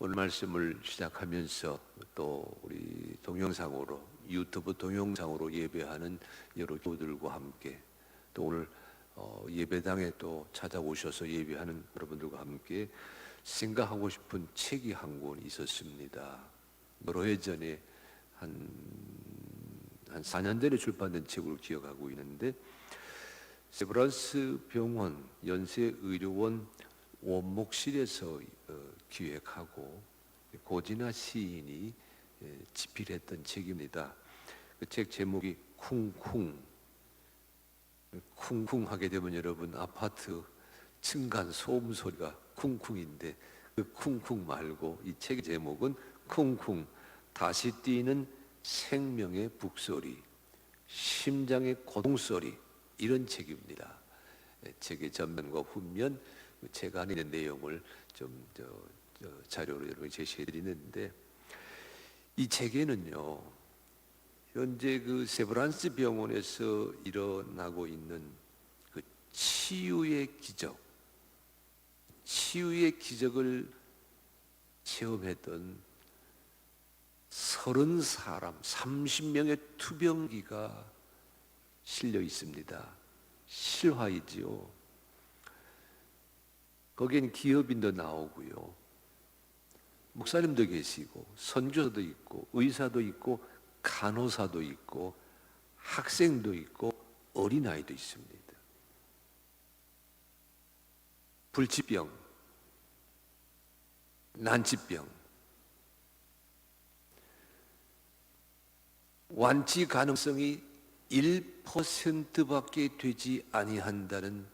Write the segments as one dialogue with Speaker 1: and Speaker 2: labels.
Speaker 1: 오늘 말씀을 시작하면서 또 우리 동영상으로 유튜브 동영상으로 예배하는 여러 교우들과 함께 또 오늘 예배당에 또 찾아오셔서 예배하는 여러분들과 함께 생각하고 싶은 책이 한 권 있었습니다. 여러 해 전에 한 4년 전에 출판된 책으로 기억하고 있는데, 세브란스 병원 연세의료원 원목실에서 기획하고 고진아 시인이 집필했던 책입니다. 그 책 제목이 쿵쿵. 쿵쿵하게 되면 여러분 아파트 층간 소음 소리가 쿵쿵인데, 그 쿵쿵 말고 이 책의 제목은 쿵쿵 다시 뛰는 생명의 북소리, 심장의 고동소리, 이런 책입니다. 책의 전면과 후면, 책 안에 있는 내용을 좀 자료로 여러분 제시해 드리는데, 이 책에는요 현재 그 세브란스 병원에서 일어나고 있는 그 치유의 기적을 체험했던 30사람 30명의 투병기가 실려 있습니다. 실화이지요. 거기엔 기업인도 나오고요, 목사님도 계시고 선교사도 있고 의사도 있고 간호사도 있고 학생도 있고 어린아이도 있습니다. 불치병, 난치병, 완치 가능성이 1%밖에 되지 아니한다는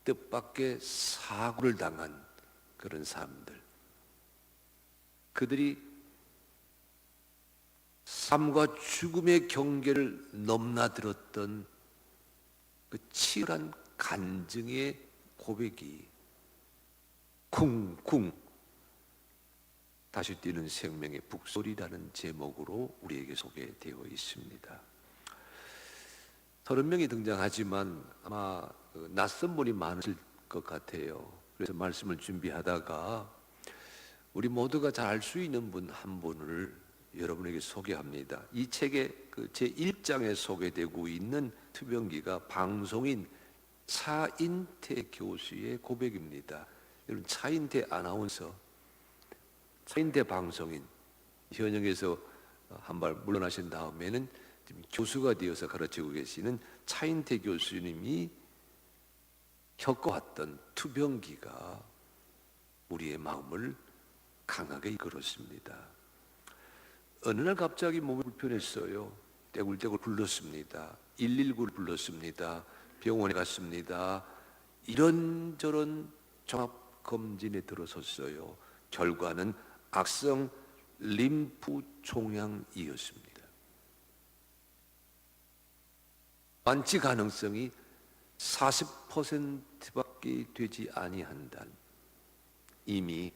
Speaker 1: 뜻밖의 사고를 당한 그런 사람들, 그들이 삶과 죽음의 경계를 넘나들었던 그 치열한 간증의 고백이 쿵쿵 다시 뛰는 생명의 북소리라는 제목으로 우리에게 소개되어 있습니다. 30명이 등장하지만 아마 낯선 분이 많으실 것 같아요. 그래서 말씀을 준비하다가 우리 모두가 잘 알 수 있는 분 한 분을 여러분에게 소개합니다. 이 책의 제1장에 소개되고 있는 투병기가 방송인 차인태 교수의 고백입니다. 여러분, 차인태 아나운서, 차인태 방송인, 현역에서 한 발 물러나신 다음에는 지금 교수가 되어서 가르치고 계시는 차인태 교수님이 겪어왔던 투병기가 우리의 마음을 강하게 이끌었습니다. 어느 날 갑자기 몸이 불편했어요. 떼굴떼굴 불렀습니다. 119를 불렀습니다. 병원에 갔습니다. 이런저런 종합검진에 들어섰어요. 결과는 악성 림프 종양이었습니다. 완치 가능성이 40%밖에 되지 아니한다는, 이미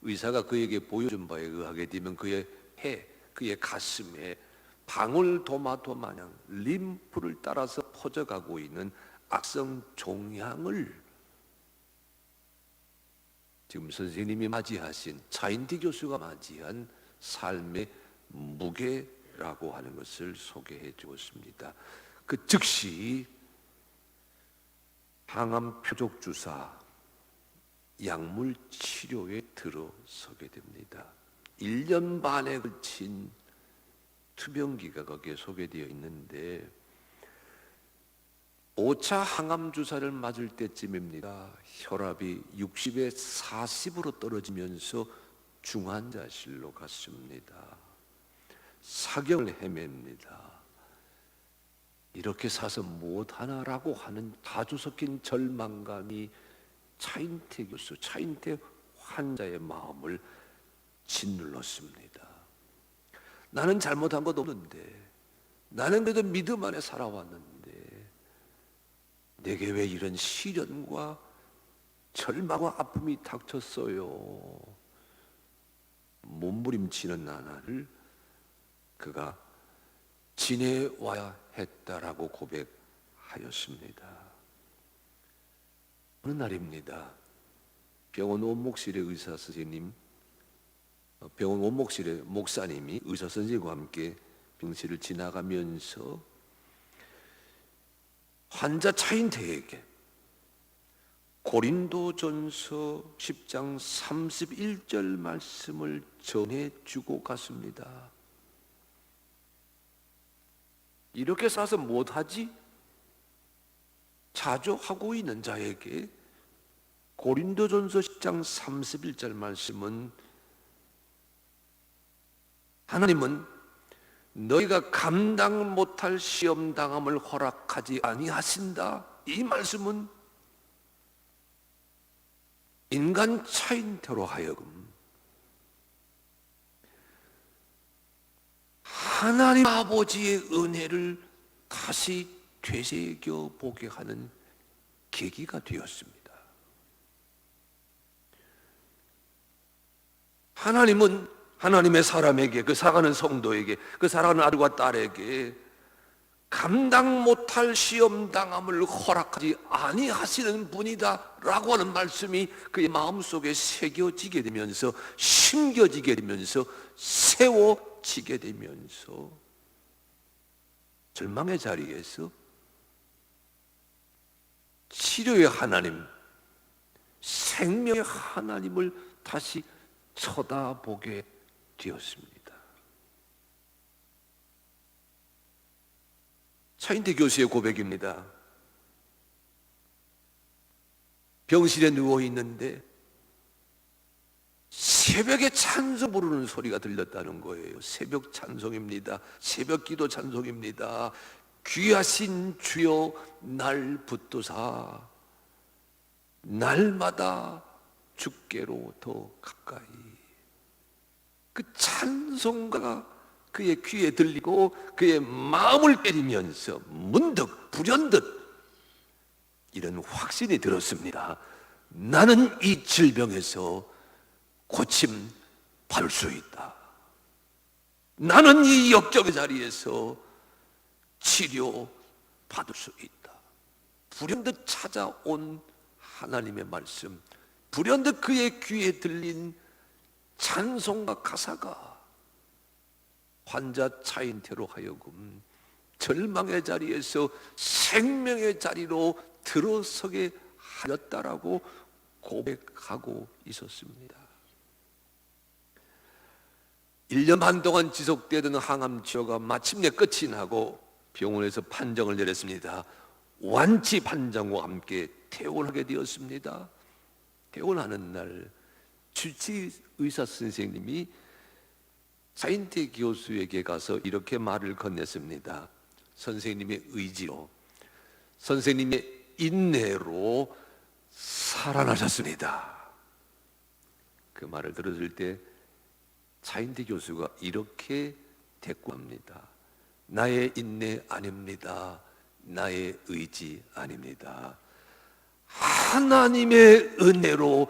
Speaker 1: 의사가 그에게 보여준 바에 의하게 되면 그의 폐, 그의 가슴에 방울토마토 마냥 림프를 따라서 퍼져가고 있는 악성 종양을 지금 선생님이 맞이하신, 차인태 교수가 맞이한 삶의 무게라고 하는 것을 소개해 주었습니다. 그 즉시 항암 표적 주사, 약물 치료에 들어서게 됩니다. 1년 반에 걸친 투병기가 거기에 소개되어 있는데, 5차 항암 주사를 맞을 때쯤입니다. 혈압이 60에 40으로 떨어지면서 중환자실로 갔습니다. 사경을 헤맵니다. 이렇게 사서 무엇하나라고 하는 다주 섞인 절망감이 차인태 교수, 차인태 환자의 마음을 짓눌렀습니다. 나는 잘못한 것 없는데, 나는 그래도 믿음 안에 살아왔는데 내게 왜 이런 시련과 절망과 아픔이 닥쳤어요? 몸부림치는 나날을 그가 지내와야 했다라고 고백하였습니다. 어느 날입니다. 병원 원목실의 의사 선생님 병원 원목실에 목사님이 의사 선생님과 함께 병실을 지나가면서 환자 차인태에게 고린도전서 10장 31절 말씀을 전해주고 갔습니다. 이렇게 싸서 못하지? 자주 하고 있는 자에게 고린도전서 10장 31절 말씀은 하나님은 너희가 감당 못할 시험 당함을 허락하지 아니하신다. 이 말씀은 인간 차인태로 하여금 하나님 아버지의 은혜를 다시 되새겨 보게 하는 계기가 되었습니다. 하나님은 하나님의 사람에게, 그 사랑하는 성도에게, 그 사랑하는 아들과 딸에게 감당 못할 시험 당함을 허락하지 아니하시는 분이다 라고 하는 말씀이 그의 마음속에 새겨지게 되면서, 심겨지게 되면서, 세워지게 되면서 절망의 자리에서 치료의 하나님, 생명의 하나님을 다시 쳐다보게 되었습니다. 차인태 교수의 고백입니다. 병실에 누워 있는데 새벽에 찬송 부르는 소리가 들렸다는 거예요. 새벽 찬송입니다. 새벽 기도 찬송입니다. 귀하신 주여 날 붙드사 날마다 주께로 더 가까이. 그 찬송가가 그의 귀에 들리고 그의 마음을 때리면서 문득 불현듯 이런 확신이 들었습니다. 나는 이 질병에서 고침 받을 수 있다. 나는 이 역적의 자리에서 치료 받을 수 있다. 불현듯 찾아온 하나님의 말씀, 불현듯 그의 귀에 들린 찬송가 가사가 환자 차인태로 하여금 절망의 자리에서 생명의 자리로 들어서게 하였다라고 고백하고 있었습니다. 1년 반 동안 지속되던 항암 치료가 마침내 끝이 나고 병원에서 판정을 내렸습니다. 완치 판정과 함께 퇴원하게 되었습니다. 퇴원하는 날 주치 의사 선생님이 차인태 교수에게 가서 이렇게 말을 건넸습니다. 선생님의 의지로, 선생님의 인내로 살아나셨습니다. 그 말을 들었을 때 차인태 교수가 이렇게 대꾸합니다. 나의 인내 아닙니다. 나의 의지 아닙니다. 하나님의 은혜로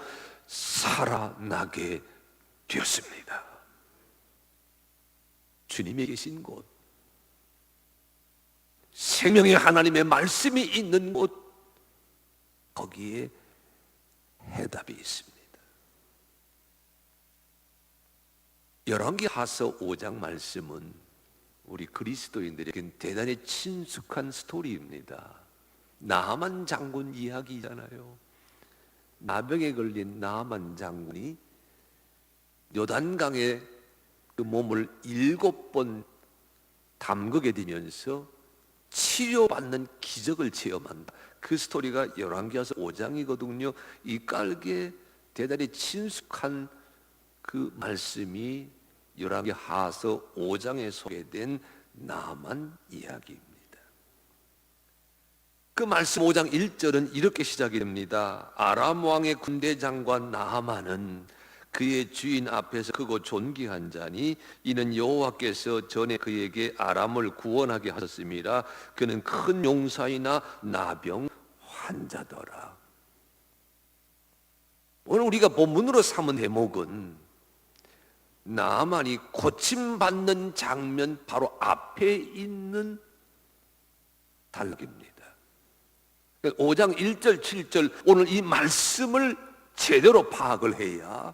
Speaker 1: 살아나게 되었습니다. 주님이 계신 곳, 생명의 하나님의 말씀이 있는 곳, 거기에 해답이 있습니다. 열왕기하서 5장 말씀은 우리 그리스도인들에겐 대단히 친숙한 스토리입니다. 나만 장군 이야기잖아요. 나병에 걸린 나만 장군이 요단강에 그 몸을 7번 담그게 되면서 치료받는 기적을 체험한다. 그 스토리가 열왕기하서 5장이거든요. 이 깔게 대단히 친숙한 그 말씀이 열왕기하서 5장에 소개된 나만 이야기입니다. 그 말씀 5장 1절은 이렇게 시작이 됩니다. 아람 왕의 군대 장관 나하만은 그의 주인 앞에서 크고 존귀한 자니 이는 여호와께서 전에 그에게 아람을 구원하게 하셨습니다. 그는 큰 용사이나 나병 환자더라. 오늘 우리가 본문으로 삼은 대목은 나하만이 고침받는 장면 바로 앞에 있는 단락입니다. 5장 1절 7절 오늘 이 말씀을 제대로 파악을 해야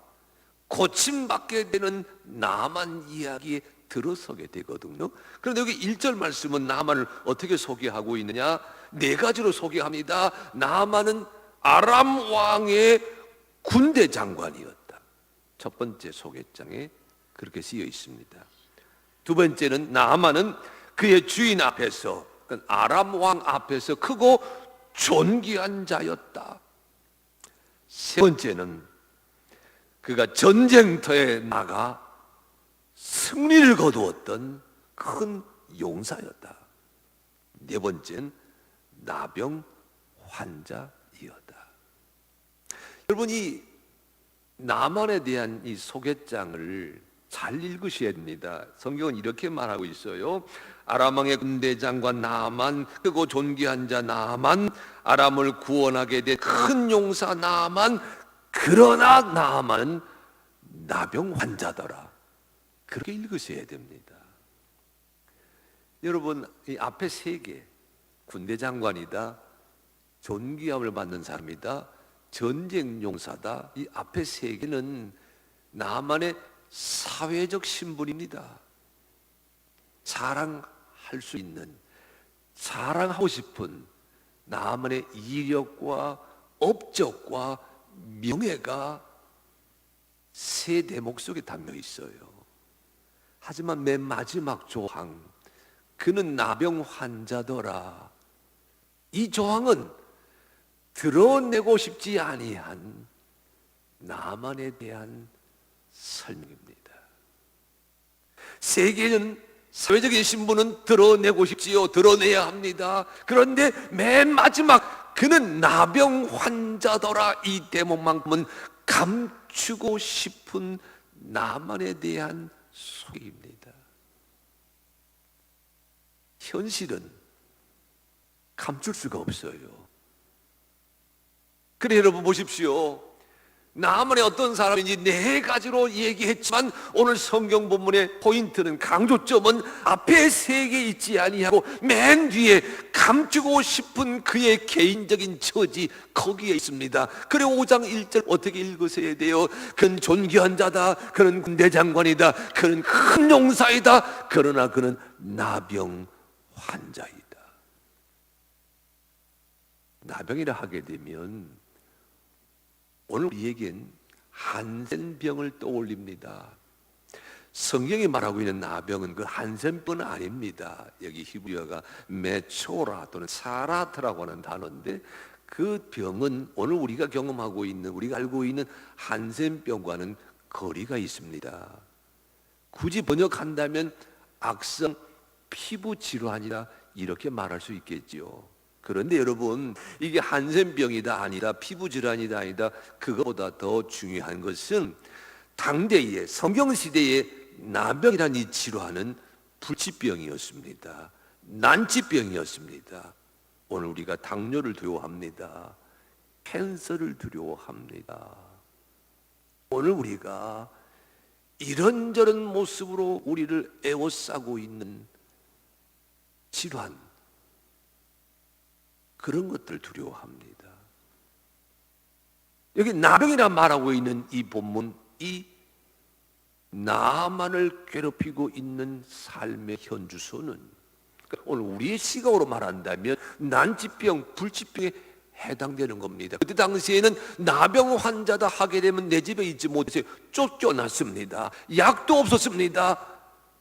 Speaker 1: 고침받게 되는 나만 이야기에 들어서게 되거든요. 그런데 여기 1절 말씀은 나만을 어떻게 소개하고 있느냐? 네 가지로 소개합니다. 나만은 아람 왕의 군대 장관이었다. 첫 번째 소개장에 그렇게 쓰여 있습니다. 두 번째는 나만은 그의 주인 앞에서, 아람 왕 앞에서 크고 존귀한 자였다. 세 번째는 그가 전쟁터에 나가 승리를 거두었던 큰 용사였다. 네 번째는 나병 환자이었다. 여러분, 이 나만에 대한 이 소개장을 잘 읽으셔야 됩니다. 성경은 이렇게 말하고 있어요. 아람 왕의 군대 장관 나만, 크고 존귀한 자 나만, 아람을 구원하게 된 큰 용사 나만, 그러나 나만은 나병 환자더라. 그렇게 읽으셔야 됩니다. 여러분, 이 앞에 세 개, 군대 장관이다, 존귀함을 받는 사람이다, 전쟁 용사다, 이 앞에 세 개는 나만의 사회적 신분입니다. 자랑할 수 있는, 자랑하고 싶은 나만의 이력과 업적과 명예가 세 대목 속에 담겨 있어요. 하지만 맨 마지막 조항, 그는 나병 환자더라. 이 조항은 드러내고 싶지 아니한 나만에 대한 설명입니다. 세계는, 사회적인 신분은 드러내고 싶지요. 드러내야 합니다. 그런데 맨 마지막 그는 나병 환자더라, 이 대목만큼은 감추고 싶은 나만에 대한 소개입니다. 현실은 감출 수가 없어요. 그래, 여러분 보십시오. 나만의 어떤 사람인지 네 가지로 얘기했지만 오늘 성경 본문의 포인트는, 강조점은 앞에 세 개 있지 아니하고 맨 뒤에 감추고 싶은 그의 개인적인 처지, 거기에 있습니다. 그래 5장 1절 어떻게 읽으셔야 돼요? 그는 존귀한 자다, 그는 군대 장관이다, 그는 큰 용사이다, 그러나 그는 나병 환자이다. 나병이라 하게 되면 오늘 우리에겐 한센병을 떠올립니다. 성경이 말하고 있는 나병은 그 한센병은 아닙니다. 여기 히브리어가 메초라 또는 사라트라고 하는 단어인데, 그 병은 오늘 우리가 경험하고 있는, 우리가 알고 있는 한센병과는 거리가 있습니다. 굳이 번역한다면 악성 피부 질환이라 이렇게 말할 수 있겠지요. 그런데 여러분, 이게 한센병이다 아니라 피부질환이다 아니다, 그것보다 더 중요한 것은 당대의 성경시대의 나병이라는 이 질환은 불치병이었습니다. 난치병이었습니다. 오늘 우리가 당뇨를 두려워합니다. 캔서를 두려워합니다. 오늘 우리가 이런저런 모습으로 우리를 에워싸고 있는 질환, 그런 것들 두려워합니다. 여기 나병이라 말하고 있는 이 본문, 이 나만을 괴롭히고 있는 삶의 현주소는 오늘 우리의 시각으로 말한다면 난치병, 불치병에 해당되는 겁니다. 그때 당시에는 나병 환자다 하게 되면 내 집에 있지 못해서 쫓겨났습니다. 약도 없었습니다.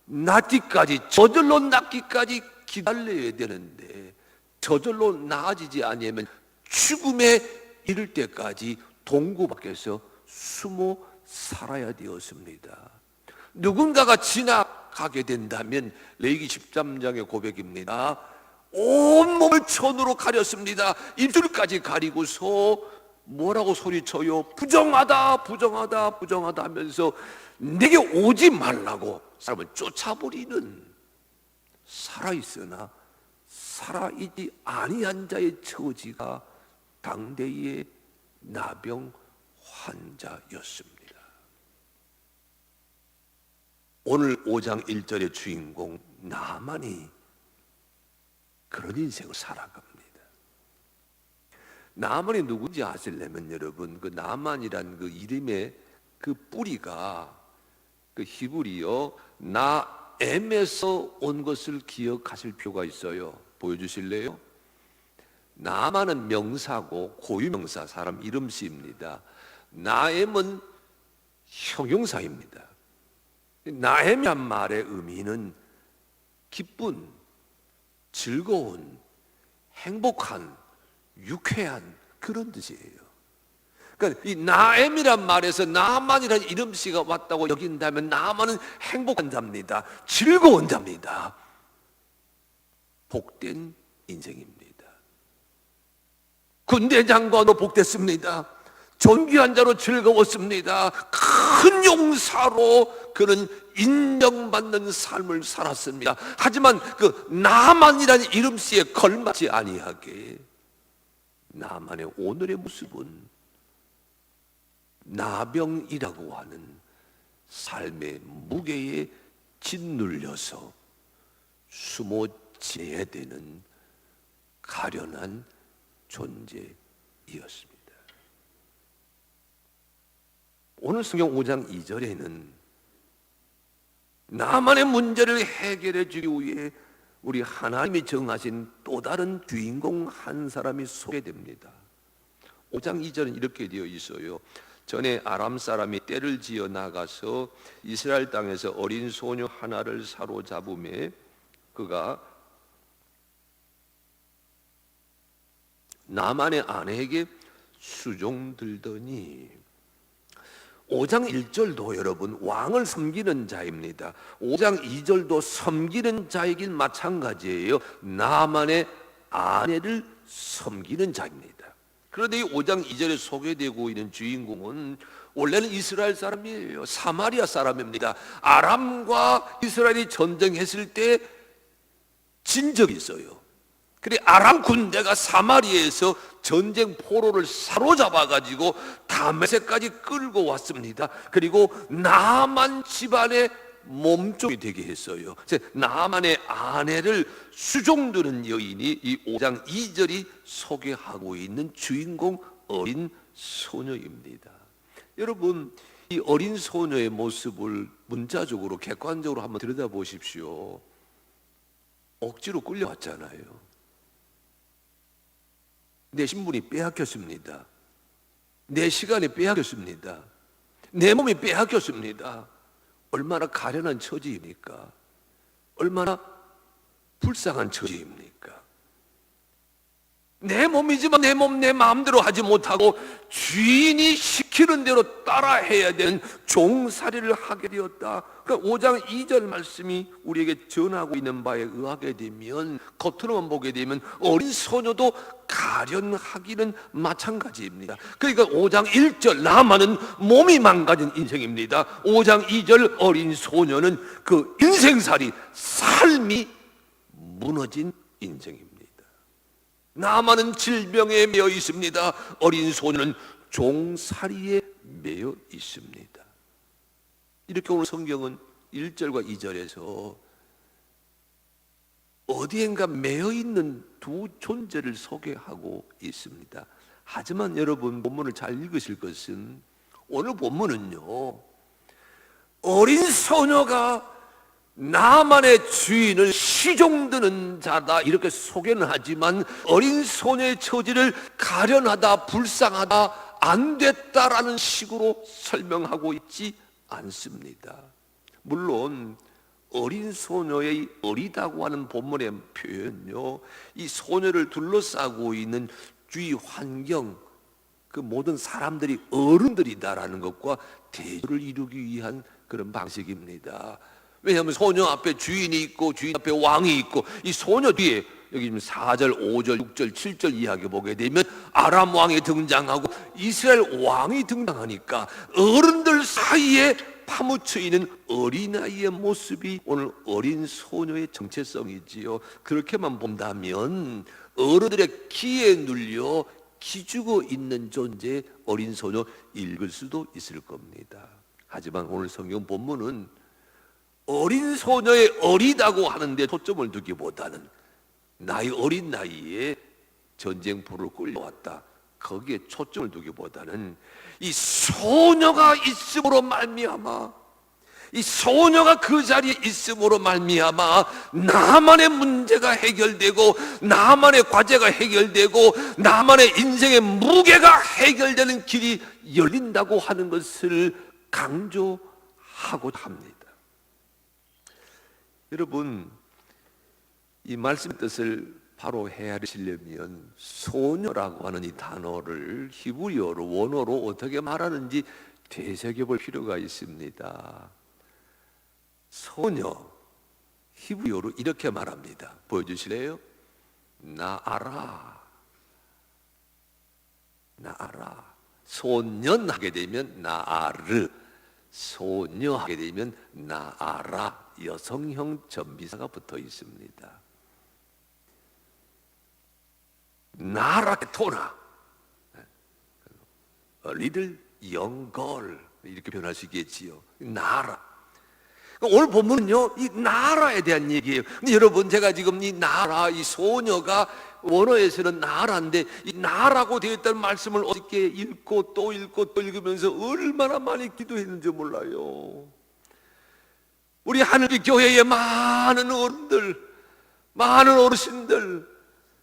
Speaker 1: 낫기까지, 저절로 낫기까지 기다려야 되는데, 저절로 나아지지 아니하면 죽음에 이를 때까지 동굴 밖에서 숨어 살아야 되었습니다. 누군가가 지나가게 된다면, 레위기 13장의 고백입니다. 온몸을 천으로 가렸습니다. 입술까지 가리고서 뭐라고 소리쳐요? 부정하다, 부정하다, 부정하다 하면서 내게 오지 말라고 사람을 쫓아버리는, 살아있으나 살아있지 아니한 자의 처지가 당대의 나병 환자였습니다. 오늘 5장 1절의 주인공 나만이 그런 인생을 살아갑니다. 나만이 누군지 아시려면 여러분, 그 나만이란 그 이름의 그 뿌리가 그 히브리어 나엠에서 온 것을 기억하실 필요가 있어요. 보여주실래요? 나만은 명사고 고유명사, 사람 이름씨입니다. 나엠은 형용사입니다. 나엠이란 말의 의미는 기쁜, 즐거운, 행복한, 유쾌한 그런 뜻이에요. 그러니까 이 나엠이란 말에서 나만이라는 이름씨가 왔다고 여긴다면 나만은 행복한 자입니다. 즐거운 자입니다. 복된 인생입니다. 군대 장관도 복됐습니다. 존귀한 자로 즐거웠습니다. 큰 용사로 그는 인정받는 삶을 살았습니다. 하지만 그 나만이라는 이름씨에 걸맞지 아니하게 나만의 오늘의 모습은 나병이라고 하는 삶의 무게에 짓눌려서 숨어 지내야 되는 가련한 존재이었습니다. 오늘 성경 5장 2절에는 나만의 문제를 해결해 주기 위해 우리 하나님이 정하신 또 다른 주인공 한 사람이 소개됩니다. 5장 2절은 이렇게 되어 있어요. 전에 아람 사람이 떼를 지어 나가서 이스라엘 땅에서 어린 소녀 하나를 사로잡음에 그가 나만의 아내에게 수종들더니 5장 1절도 여러분 왕을 섬기는 자입니다. 5장 2절도 섬기는 자이긴 마찬가지예요. 나만의 아내를 섬기는 자입니다. 그런데 이 5장 2절에 소개되고 있는 주인공은 원래는 이스라엘 사람이에요. 사마리아 사람입니다. 아람과 이스라엘이 전쟁했을 때 진 적이 있어요. 그래 아람 군대가 사마리아에서 전쟁 포로를 사로잡아 가지고 다메섹까지 끌고 왔습니다. 그리고 나만 집안의 몸종이 되게 했어요. 나만의 아내를 수종드는 여인이 이 5장 2절이 소개하고 있는 주인공 어린 소녀입니다. 여러분 이 어린 소녀의 모습을 문자적으로 객관적으로 한번 들여다보십시오. 억지로 끌려왔잖아요. 내 신분이 빼앗겼습니다. 내 시간이 빼앗겼습니다. 내 몸이 빼앗겼습니다. 얼마나 가련한 처지입니까? 얼마나 불쌍한 처지입니까? 내 몸이지만 내 몸 내 마음대로 하지 못하고 주인이 시키는 대로 따라해야 되는 종살이를 하게 되었다. 그러니까 5장 2절 말씀이 우리에게 전하고 있는 바에 의하게 되면 겉으로만 보게 되면 어린 소녀도 가련하기는 마찬가지입니다. 그러니까 5장 1절 나만은 몸이 망가진 인생입니다. 5장 2절 어린 소녀는 그 인생살이 삶이 무너진 인생입니다. 나만은 질병에 매여 있습니다. 어린 소녀는 종살이에 매여 있습니다. 이렇게 오늘 성경은 1절과 2절에서 어디엔가 매여 있는 두 존재를 소개하고 있습니다. 하지만 여러분 본문을 잘 읽으실 것은 오늘 본문은요 어린 소녀가 나만의 주인을 시종드는 자다 이렇게 소개는 하지만 어린 소녀의 처지를 가련하다 불쌍하다 안 됐다라는 식으로 설명하고 있지 않습니다. 물론 어린 소녀의 어리다고 하는 본문의 표현요 이 소녀를 둘러싸고 있는 주위 환경 그 모든 사람들이 어른들이다라는 것과 대조를 이루기 위한 그런 방식입니다. 왜냐하면 소녀 앞에 주인이 있고 주인 앞에 왕이 있고 이 소녀 뒤에 여기 지금 4절, 5절, 6절, 7절 이야기 보게 되면 아람 왕이 등장하고 이스라엘 왕이 등장하니까 어른들 사이에 파묻혀 있는 어린아이의 모습이 오늘 어린 소녀의 정체성이지요. 그렇게만 본다면 어른들의 기에 눌려 기죽어 있는 존재의 어린 소녀 읽을 수도 있을 겁니다. 하지만 오늘 성경 본문은 어린 소녀의 어리다고 하는데 초점을 두기보다는 나이 어린 나이에 전쟁포를 끌려왔다. 거기에 초점을 두기보다는 이 소녀가 있음으로 말미암아, 이 소녀가 그 자리에 있음으로 말미암아 나만의 문제가 해결되고, 나만의 과제가 해결되고, 나만의 인생의 무게가 해결되는 길이 열린다고 하는 것을 강조하고 합니다. 여러분, 이 말씀의 뜻을 바로 헤아리시려면 소녀라고 하는 이 단어를 히브리어로, 원어로 어떻게 말하는지 되새겨볼 필요가 있습니다. 소녀, 히브리어로 이렇게 말합니다. 보여주실래요? 나아라. 나아라. 소년 하게 되면 나아르, 소녀 하게 되면 나아라. 여성형 전비사가 붙어 있습니다. 나라 토나, 리들 영걸 이렇게 변할 수 있겠지요. 나라. 오늘 본문은요, 이 나라에 대한 얘기예요. 근데 여러분, 제가 지금 이 나라, 이 소녀가 원어에서는 나라인데, 이 나라고 되어 있다는 말씀을 어저께 읽고 또 읽고 또 읽으면서 얼마나 많이 기도했는지 몰라요. 우리 하늘빛 교회의 많은 어른들, 많은 어르신들,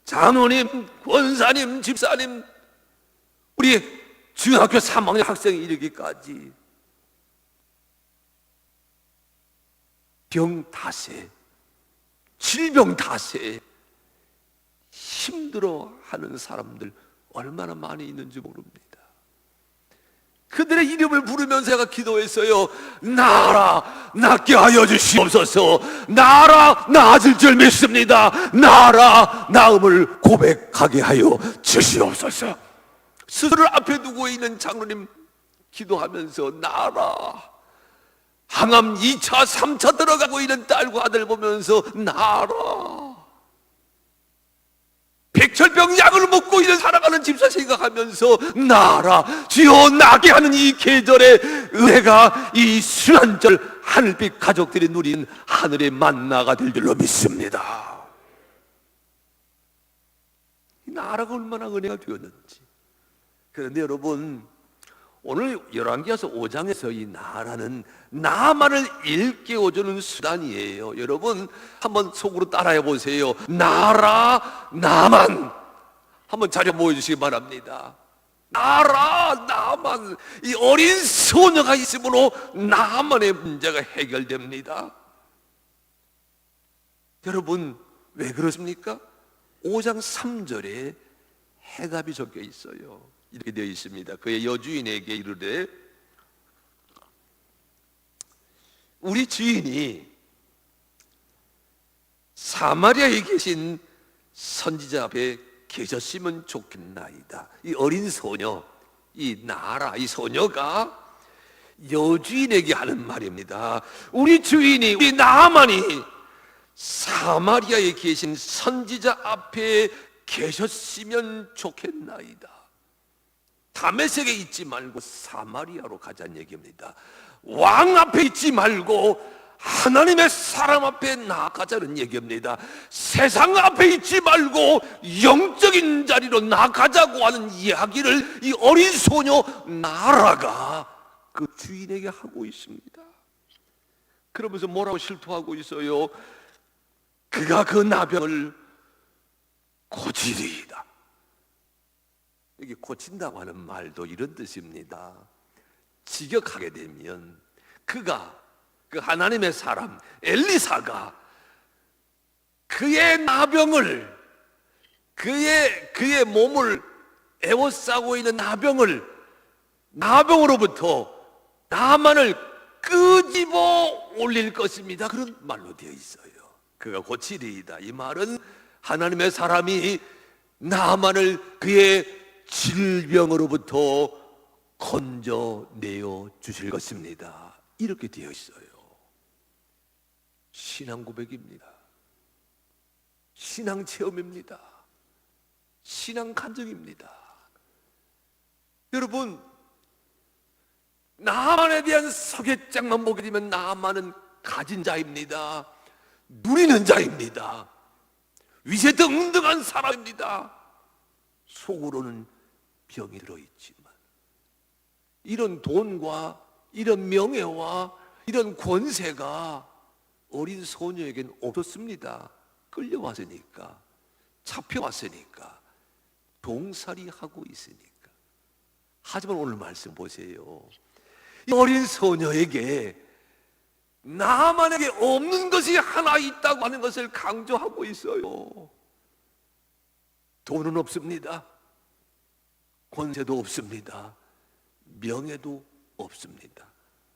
Speaker 1: 장로님, 권사님, 집사님, 우리 중학교 3학년 학생이 이르기까지 병다세, 질병다세 힘들어하는 사람들 얼마나 많이 있는지 모릅니다. 그들의 이름을 부르면서 제가 기도했어요. 나라, 낫게 하여 주시옵소서. 나라, 나아질 줄 믿습니다. 나라, 나음을 고백하게 하여 주시옵소서. 스스로를 앞에 두고 있는 장로님 기도하면서 나라, 항암 2차, 3차 들어가고 있는 딸과 아들 보면서 나라, 백혈병 약을 먹고 있는 살아가는 집사 생각하면서 나라, 주여 나게 하는 이 계절에 은혜가 이 순환절 하늘빛 가족들이 누린 하늘의 만나가 될 줄로 믿습니다. 이 나라가 얼마나 은혜가 되었는지. 그런데 여러분, 오늘 열왕기하서 5장에서 이 나라는 나만을 일깨워주는 수단이에요. 여러분, 한번 속으로 따라해 보세요. 나라, 나만. 한번 자료 모여주시기 바랍니다. 나라, 나만. 이 어린 소녀가 있으므로 나만의 문제가 해결됩니다. 여러분, 왜 그렇습니까? 5장 3절에 해답이 적혀 있어요. 이렇게 되어 있습니다. 그의 여주인에게 이르되, 우리 주인이 사마리아에 계신 선지자 앞에 계셨으면 좋겠나이다. 이 어린 소녀, 이 나라, 이 소녀가 여주인에게 하는 말입니다. 우리 주인이, 우리 나만이 사마리아에 계신 선지자 앞에 계셨으면 좋겠나이다. 다메섹에 있지 말고 사마리아로 가자는 얘기입니다. 왕 앞에 있지 말고 하나님의 사람 앞에 나아가자는 얘기입니다. 세상 앞에 있지 말고 영적인 자리로 나가자고 하는 이야기를 이 어린 소녀 나라가 그 주인에게 하고 있습니다. 그러면서 뭐라고 실토하고 있어요? 그가 그 나병을 고치리이다. 여기 고친다고 하는 말도 이런 뜻입니다. 직역하게 되면 그가, 그 하나님의 사람 엘리사가 그의 나병을, 그의 몸을 에워싸고 있는 나병으로부터 나만을 끄집어 올릴 것입니다. 그런 말로 되어 있어요. 그가 고치리이다. 이 말은 하나님의 사람이 나만을 그의 질병으로부터 건져내어 주실 것입니다. 이렇게 되어 있어요. 신앙 고백입니다. 신앙 체험입니다. 신앙 간증입니다. 여러분, 나만에 대한 서계장만 보게 되면 나만은 가진 자입니다. 누리는 자입니다. 위세등등한 사람입니다. 속으로는 병이 들어있지만 이런 돈과 이런 명예와 이런 권세가 어린 소녀에겐 없었습니다. 끌려왔으니까, 잡혀왔으니까, 종살이 하고 있으니까. 하지만 오늘 말씀 보세요. 이 어린 소녀에게 나만에게 없는 것이 하나 있다고 하는 것을 강조하고 있어요. 돈은 없습니다. 권세도 없습니다. 명예도 없습니다.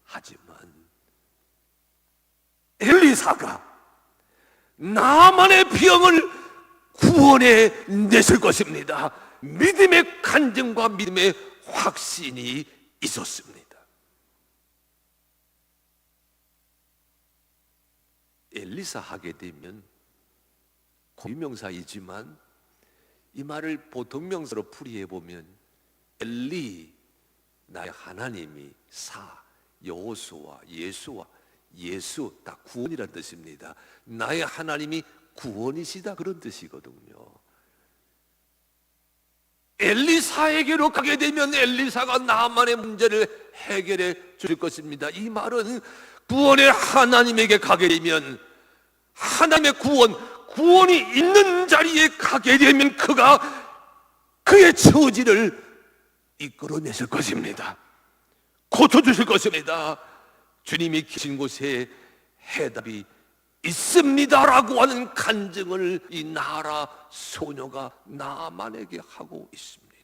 Speaker 1: 하지만 엘리사가 나만의 병을 구원해 내실 것입니다. 믿음의 간증과 믿음의 확신이 있었습니다. 엘리사 하게 되면 고유명사이지만 이 말을 보통명사로 풀이해 보면 엘리, 나의 하나님이, 사, 여호수아, 예수와 예수 다 구원이라는 뜻입니다. 나의 하나님이 구원이시다 그런 뜻이거든요. 엘리사에게로 가게 되면 엘리사가 나만의 문제를 해결해 줄 것입니다. 이 말은 구원의 하나님에게 가게 되면 하나님의 구원이 있는 자리에 가게 되면 그가 그의 처지를 이끌어내실 것입니다. 고쳐주실 것입니다. 주님이 계신 곳에 해답이 있습니다라고 하는 간증을 이 나라 소녀가 나만에게 하고 있습니다.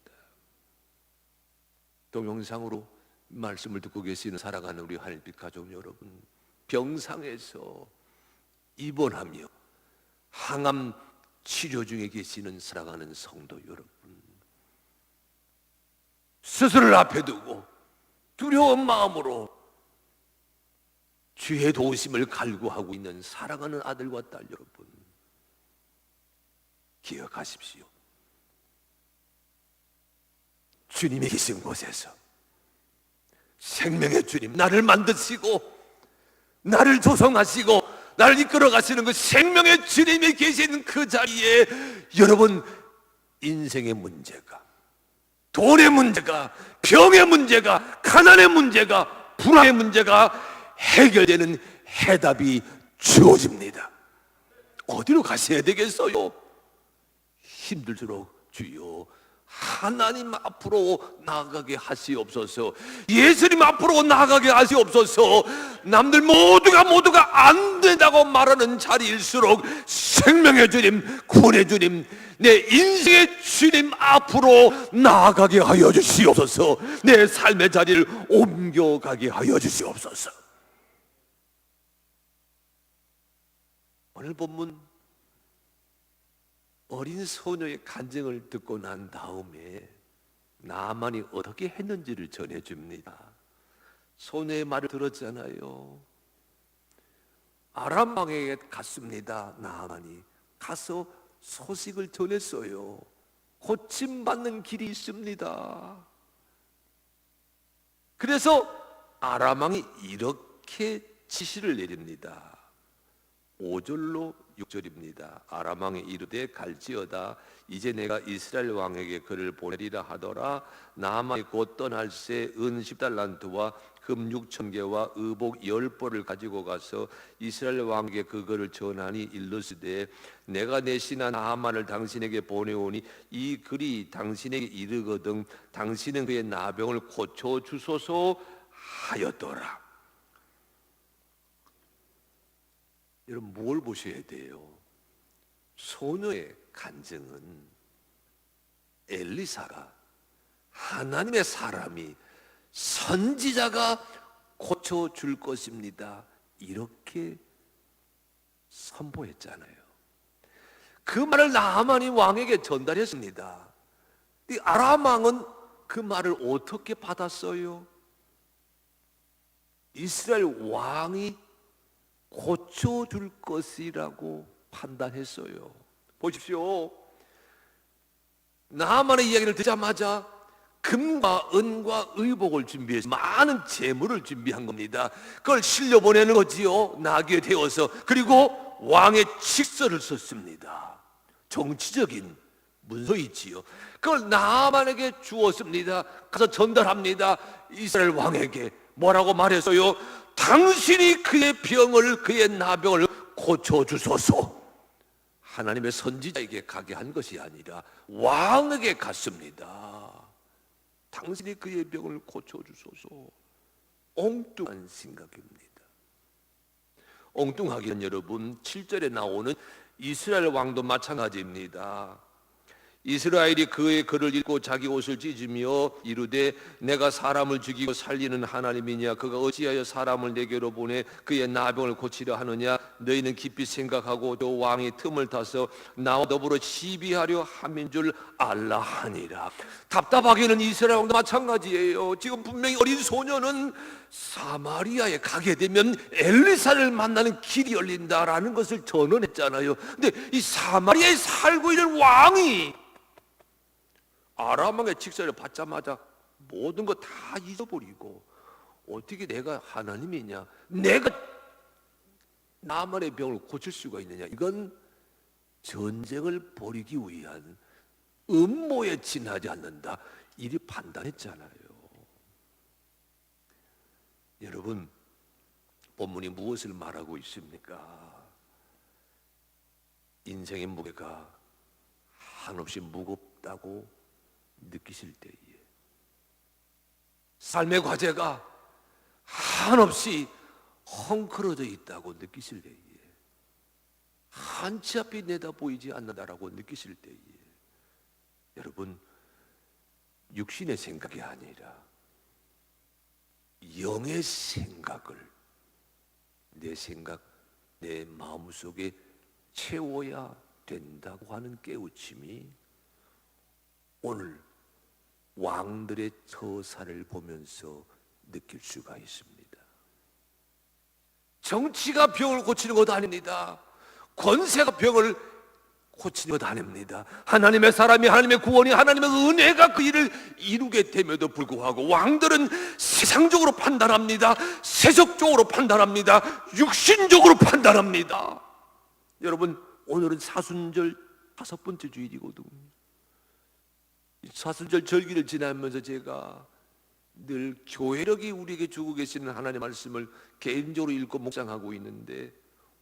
Speaker 1: 동영상으로 말씀을 듣고 계시는 사랑하는 우리 하늘빛 가족 여러분, 병상에서 입원하며 항암 치료 중에 계시는 사랑하는 성도 여러분, 스스로를 앞에 두고 두려운 마음으로 주의 도우심을 갈구하고 있는 사랑하는 아들과 딸 여러분, 기억하십시오. 주님이 계신 곳에서 생명의 주님, 나를 만드시고 나를 조성하시고 나를 이끌어 가시는 그 생명의 주님이 계신 그 자리에 여러분, 인생의 문제가, 돈의 문제가, 병의 문제가, 가난의 문제가, 불안의 문제가 해결되는 해답이 주어집니다. 어디로 가셔야 되겠어요? 힘들도록 주여 하나님 앞으로 나아가게 하시옵소서. 예수님 앞으로 나아가게 하시옵소서. 남들 모두가 안 된다고 말하는 자리일수록 생명의 주님, 구원의 주님, 내 인생의 주님 앞으로 나아가게 하여 주시옵소서. 내 삶의 자리를 옮겨가게 하여 주시옵소서. 오늘 본문 어린 소녀의 간증을 듣고 난 다음에 나만이 어떻게 했는지를 전해줍니다. 소녀의 말을 들었잖아요. 아람 왕에게 갔습니다. 나만이 가서 소식을 전했어요. 고침받는 길이 있습니다. 그래서 아람 왕이 이렇게 지시를 내립니다. 5절로 6절입니다. 아람 왕이 이르되 갈지어다 이제 내가 이스라엘 왕에게 그를 보내리라 하더라. 나만이 곧 떠날새 은 10달란트와 금 6,000개와 의복 10벌을 가지고 가서 이스라엘 왕에게 그거를 전하니 일러스되 내가 내 신하 나만을 당신에게 보내오니 이 글이 당신에게 이르거든 당신은 그의 나병을 고쳐 주소서 하였더라. 여러분, 뭘 보셔야 돼요? 소녀의 간증은 엘리사가, 하나님의 사람이, 선지자가 고쳐줄 것입니다 이렇게 선포했잖아요. 그 말을 나하만이 왕에게 전달했습니다. 이 아람 왕은 그 말을 어떻게 받았어요? 이스라엘 왕이 고쳐줄 것이라고 판단했어요. 보십시오. 나하만의 이야기를 듣자마자 금과 은과 의복을 준비해서 많은 재물을 준비한 겁니다. 그걸 실려보내는 거지요. 나귀에 태워서. 그리고 왕의 칙서를 썼습니다. 정치적인 문서 있지요. 그걸 나만에게 주었습니다. 가서 전달합니다. 이스라엘 왕에게 뭐라고 말했어요? 당신이 그의 병을, 그의 나병을 고쳐주소서. 하나님의 선지자에게 가게 한 것이 아니라 왕에게 갔습니다. 당신이 그의 병을 고쳐주소서. 엉뚱한 생각입니다. 엉뚱하기는 여러분 7절에 나오는 이스라엘 왕도 마찬가지입니다. 이스라엘이 그의 글을 읽고 자기 옷을 찢으며 이르되 내가 사람을 죽이고 살리는 하나님이냐, 그가 어찌하여 사람을 내게로 보내 그의 나병을 고치려 하느냐. 너희는 깊이 생각하고 저 왕이 틈을 타서 나와 더불어 시비하려 함인 줄 알라 하니라. 답답하기는 이스라엘 왕도 마찬가지예요. 지금 분명히 어린 소녀는 사마리아에 가게 되면 엘리사를 만나는 길이 열린다라는 것을 전언했잖아요. 근데 이 사마리아에 살고 있는 왕이 아람 왕의 직선을 받자마자 모든 거 다 잊어버리고 어떻게 내가 하나님이냐, 내가 나만의 병을 고칠 수가 있느냐, 이건 전쟁을 벌이기 위한 음모에 지나지 않는다, 이리 판단했잖아요. 여러분, 본문이 무엇을 말하고 있습니까? 인생의 무게가 한없이 무겁다고 느끼실 때에, 삶의 과제가 한없이 헝클어져 있다고 느끼실 때에, 한치 앞이 내다보이지 않는다라고 느끼실 때에, 여러분, 육신의 생각이 아니라 영의 생각을 내 생각, 내 마음속에 채워야 된다고 하는 깨우침이 오늘 왕들의 처사를 보면서 느낄 수가 있습니다. 정치가 병을 고치는 것 아닙니다. 권세가 병을 고치는 것 아닙니다. 하나님의 사람이, 하나님의 구원이, 하나님의 은혜가 그 일을 이루게 됨에도 불구하고 왕들은 세상적으로 판단합니다. 세속적으로 판단합니다. 육신적으로 판단합니다. 여러분, 오늘은 사순절 5번째 주일이거든요. 사순절 절기를 지나면서 제가 늘 교회력이 우리에게 주고 계시는 하나님의 말씀을 개인적으로 읽고 묵상하고 있는데,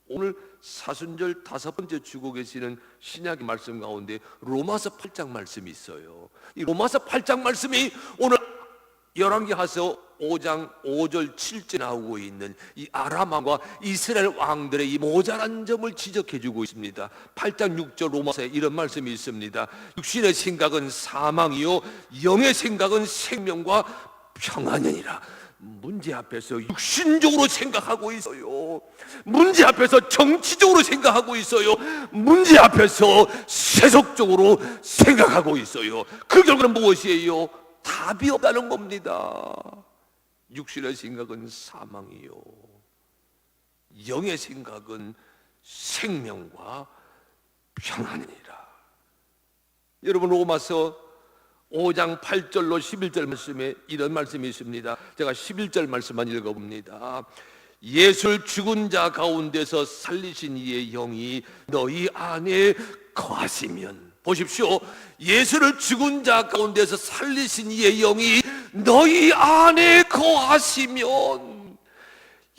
Speaker 1: 오늘 사순절 5번째 주고 계시는 신약의 말씀 가운데 로마서 8장 말씀이 있어요. 이 로마서 8장 말씀이 오늘 열왕기하서 5장 5절 7절 나오고 있는 이 아람 왕과 이스라엘 왕들의 이 모자란 점을 지적해주고 있습니다. 8장 6절 로마서에 이런 말씀이 있습니다. 육신의 생각은 사망이요 영의 생각은 생명과 평안이니라. 문제 앞에서 육신적으로 생각하고 있어요. 문제 앞에서 정치적으로 생각하고 있어요. 문제 앞에서 세속적으로 생각하고 있어요. 그 결과는 무엇이에요? 답이 없다는 겁니다. 육신의 생각은 사망이요 영의 생각은 생명과 평안이니라. 여러분, 로마서 5장 8절로 11절 말씀에 이런 말씀이 있습니다. 제가 11절 말씀만 읽어봅니다. 예수를 죽은 자 가운데서 살리신 이의 영이 너희 안에 거하시면, 보십시오, 예수를 죽은 자 가운데서 살리신 이의 영이 너희 안에 거하시면,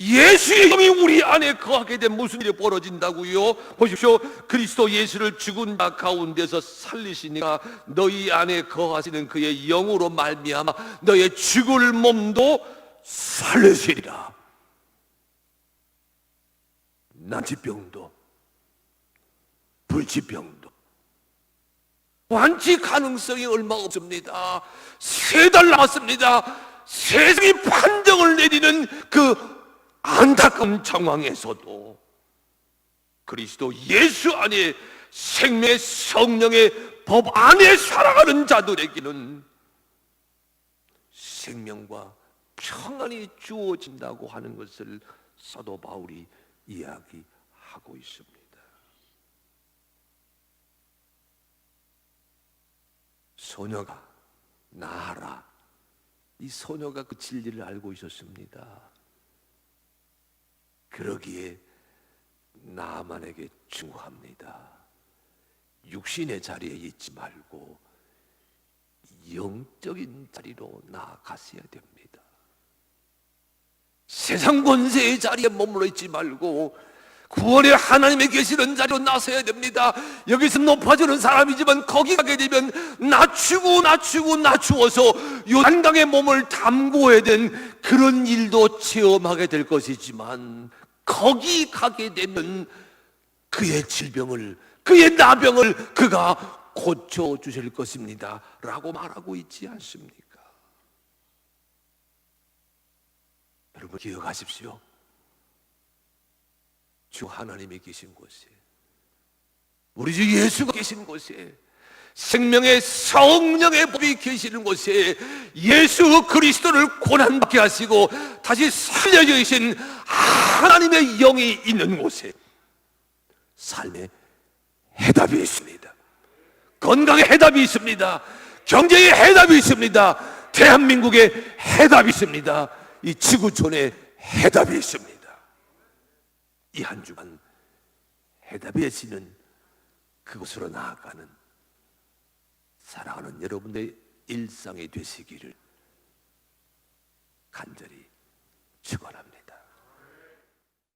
Speaker 1: 예수의 영이 우리 안에 거하게 되면 무슨 일이 벌어진다고요? 보십시오, 그리스도 예수를 죽은 자 가운데서 살리시니까 너희 안에 거하시는 그의 영으로 말미암아 너의 죽을 몸도 살리시리라. 난치병도 불치병도 완치 가능성이 얼마 없습니다. 3달 남았습니다. 세상이 판정을 내리는 그 안타까운 상황에서도 그리스도 예수 안에 생명의 성령의 법 안에 살아가는 자들에게는 생명과 평안이 주어진다고 하는 것을 사도 바울이 이야기하고 있습니다. 소녀가 나아라, 이 소녀가 그 진리를 알고 있었습니다. 그러기에 나만에게 충고합니다. 육신의 자리에 있지 말고 영적인 자리로 나아가셔야 됩니다. 세상 권세의 자리에 머물러 있지 말고 구원의 하나님이 계시는 자리로 나서야 됩니다. 여기서 높아지는 사람이지만 거기 가게 되면 낮추어서 요단강에 몸을 담그어야 된 그런 일도 체험하게 될 것이지만, 거기 가게 되면 그의 질병을, 그의 나병을 그가 고쳐주실 것입니다 라고 말하고 있지 않습니까? 여러분 기억하십시오. 주 하나님이 계신 곳에, 우리 주 예수가 계신 곳에, 생명의 성령의 법이 계시는 곳에 예수 그리스도를 고난받게 하시고 다시 살려져 계신 하나님의 영이 있는 곳에 삶의 해답이 있습니다. 건강의 해답이 있습니다. 경제의 해답이 있습니다. 대한민국의 해답이 있습니다. 이 지구촌의 해답이 있습니다. 이 한 주간 해답의 지는 그곳으로 나아가는 사랑하는 여러분의 일상이 되시기를 간절히 축원합니다.